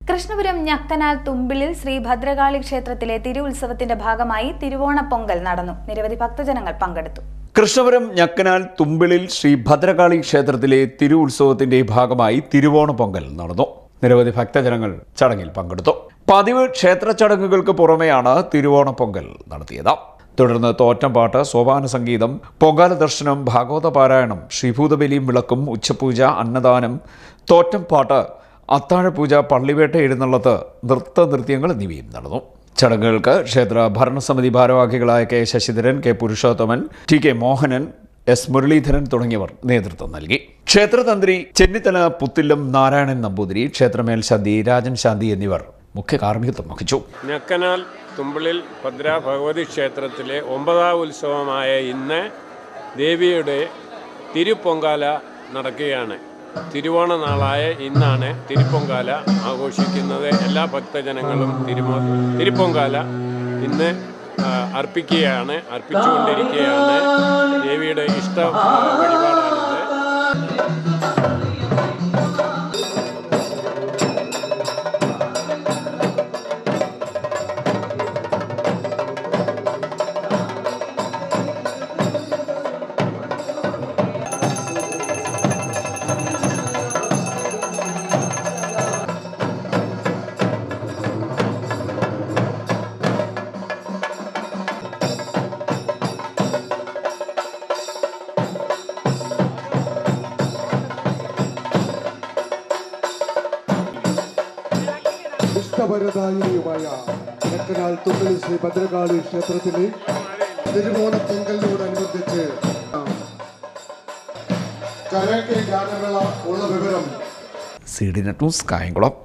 കൃഷ്ണപുരം ഞക്കനാൽ തുമ്പിളിൽ ശ്രീ ഭദ്രകാളി ക്ഷേത്രത്തിലെ തിരുവുത്സവത്തിന്റെ ഭാഗമായി തിരുവോണപ്പൊങ്കൽ നടന്നു. നിരവധി ഭക്തജനങ്ങൾ പങ്കെടുത്തു. കൃഷ്ണപുരം ഞക്കനാൽ തുമ്പിളിൽ ശ്രീ ഭദ്രകാളി ക്ഷേത്രത്തിലെ തിരുവുത്സവത്തിന്റെ ഭാഗമായി തിരുവോണപ്പൊങ്കൽ നടന്നു. നിരവധി ഭക്തജനങ്ങൾ ചടങ്ങിൽ പങ്കെടുത്തു. പതിവ് ക്ഷേത്ര ചടങ്ങുകൾക്ക് പുറമെയാണ് തിരുവോണപ്പൊങ്കൽ നടത്തിയത്. തുടർന്ന് തോറ്റംപാട്ട്, സോപാന സംഗീതം, പൊങ്കാല ദർശനം, ഭാഗവത പാരായണം, ശ്രീഭൂതബലിയും വിളക്കും, ഉച്ചപൂജ, അന്നദാനം, തോറ്റംപാട്ട്, അത്താഴപൂജ, പള്ളിവേട്ട എഴുന്നള്ളത്ത്, നൃത്തനൃത്യങ്ങൾ എന്നിവയും നടന്നു. ചടങ്ങുകൾക്ക് ക്ഷേത്ര ഭരണസമിതി ഭാരവാഹികളായ K Sasidharan, K Purushothaman, T K Mohanan, S Muraleedharan തുടങ്ങിയവർ നേതൃത്വം നൽകി. ക്ഷേത്രതന്ത്രി ചെന്നിത്തല പുത്തില്ലം നാരായണൻ നമ്പൂതിരി, ക്ഷേത്രമേൽശാന്തി രാജൻ ശാന്തി എന്നിവർ മുഖ്യ കാർമ്മികത്വം വഹിച്ചു. ഞക്കനാൽ തുമ്പിളിൽ ഭദ്ര ഭഗവതി ക്ഷേത്രത്തിലെ 9ാം ഉത്സവമായ ഇന്ന് ദേവിയുടെ തിരുപ്പൊങ്കാല നടക്കുകയാണ്. തിരുവോണ നാളായ ഇന്നാണ് തിരുപ്പൊങ്കാല ആഘോഷിക്കുന്നത്. എല്ലാ ഭക്തജനങ്ങളും തിരുപ്പൊങ്കാല ഇന്ന് അർപ്പിച്ചുകൊണ്ടിരിക്കുകയാണ്. ദേവിയുടെ ഇഷ്ട വഴിപാടാണിത്. ഇഷ്ടവരദായിനിയുമായ ഞക്കനാൽ തുമ്പിളി ശ്രീ ഭദ്രകാളി ക്ഷേത്രത്തിലെ തിരുവോണപ്പൊങ്കലിനോടനുബന്ധിച്ച് കരകെ ഗാനമേള ഉള്ള വിവരം CDNet ന്യൂസ് കായംകുളം.